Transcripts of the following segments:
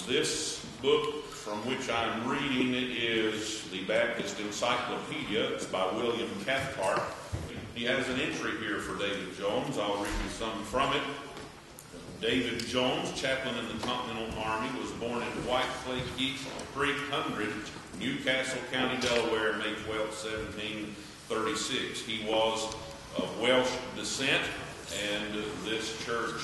This book from which I'm reading is the Baptist Encyclopedia. It's by William Cathcart. He has an entry here for David Jones. I'll read you some from it. David Jones, chaplain in the Continental Army, was born in White Clay Creek, 100, Newcastle County, Delaware, May 12, 1736. He was of Welsh descent, and this church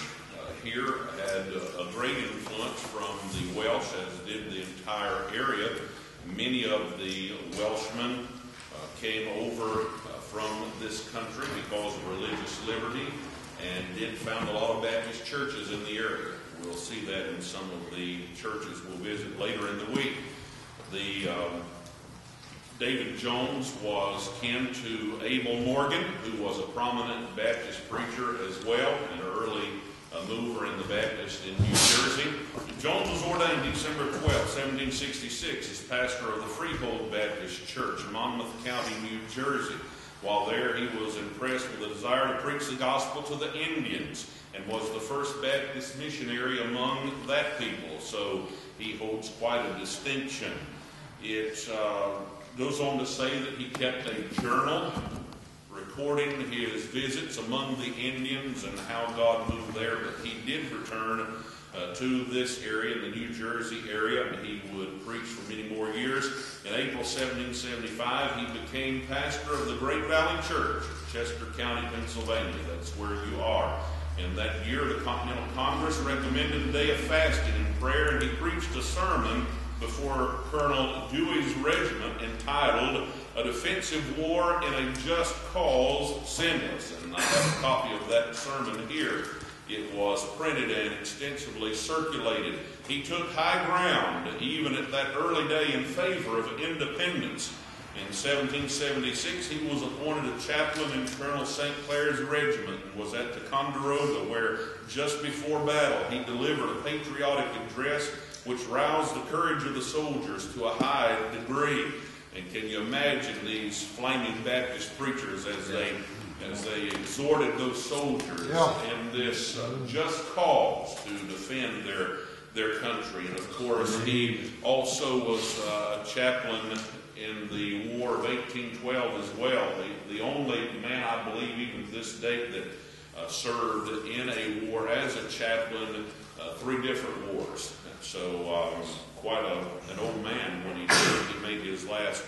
here had a great influence from the Welsh, as did the entire area. Many of the Welshmen came over from this country because of religious liberty and did found a lot of Baptist churches in the area. We'll see that in some of the churches we'll visit later in the week. David Jones was kin to Abel Morgan, who was a prominent Baptist preacher as well, and an early mover in the Baptist in New Jersey. Jones was ordained December 12, 1766 as pastor of the Freehold Baptist Church, Monmouth County, New Jersey. While there, he was impressed with a desire to preach the gospel to the Indians and was the first Baptist missionary among that people. So he holds quite a distinction. It goes on to say that he kept a journal recording his visits among the Indians and how God moved there, but he did return to this area, the New Jersey area, and he would preach for many more years. In April 1775, he became pastor of the Great Valley Church, Chester County, Pennsylvania. That's where you are. In that year, the Continental Congress recommended a day of fasting and prayer, and he preached a sermon before Colonel Dewey's regiment entitled "A Defensive War in a Just Cause, Sinless." And I have a copy of that sermon here. It was printed and extensively circulated. He took high ground, even at that early day, in favor of independence. In 1776, he was appointed a chaplain in Colonel St. Clair's regiment and was at Ticonderoga, where just before battle he delivered a patriotic address which roused the courage of the soldiers to a high degree. And can you imagine these flaming Baptist preachers as they exhorted those soldiers in this just cause to defend their country? And of course, he also was a chaplain in the War of 1812 as well. The only man, I believe, even to this date, that served in a war as a chaplain, 3 different wars. So quite an old man when he made his last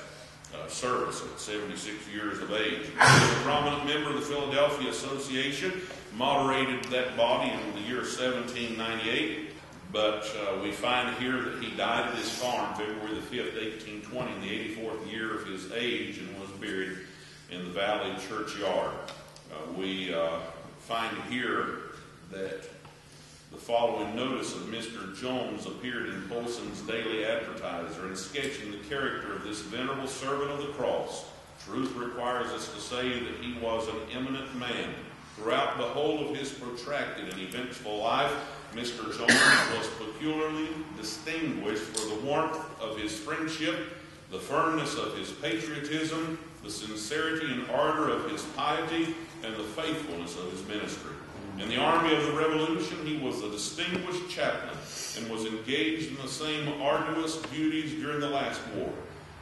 service at 76 years of age. He was a prominent member of the Philadelphia Association, moderated that body in the year 1798, but we find here that he died at his farm February the 5th, 1820, in the 84th year of his age, and was buried in the Valley Churchyard. We find here that the following notice of Mr. Jones appeared in Polson's Daily Advertiser, in sketching the character of this venerable servant of the cross. Truth requires us to say that he was an eminent man. Throughout the whole of his protracted and eventful life, Mr. Jones was peculiarly distinguished for the warmth of his friendship, the firmness of his patriotism, the sincerity and ardor of his piety, and the faithfulness of his ministry. In the Army of the Revolution, he was a distinguished chaplain and was engaged in the same arduous duties during the last war.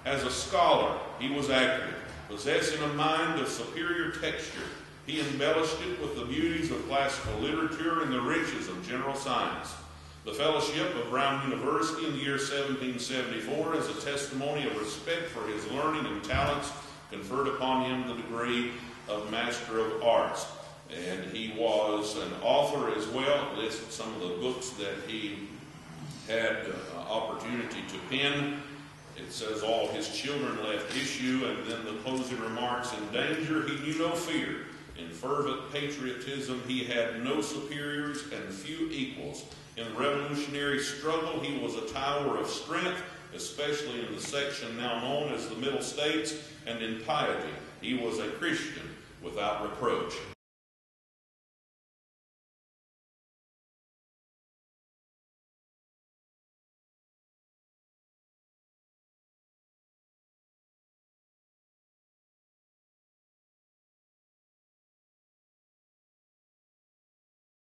As a scholar, he was active, possessing a mind of superior texture. He embellished it with the beauties of classical literature and the riches of general science. The fellowship of Brown University in the year 1774, as a testimony of respect for his learning and talents, conferred upon him the degree of Master of Arts. And he was an author as well. It lists some of the books that he had opportunity to pen. It says all his children left issue, and then the closing remarks: in danger he knew no fear. In fervent patriotism he had no superiors and few equals. In the revolutionary struggle he was a tower of strength, especially in the section now known as the Middle States, and in piety he was a Christian without reproach.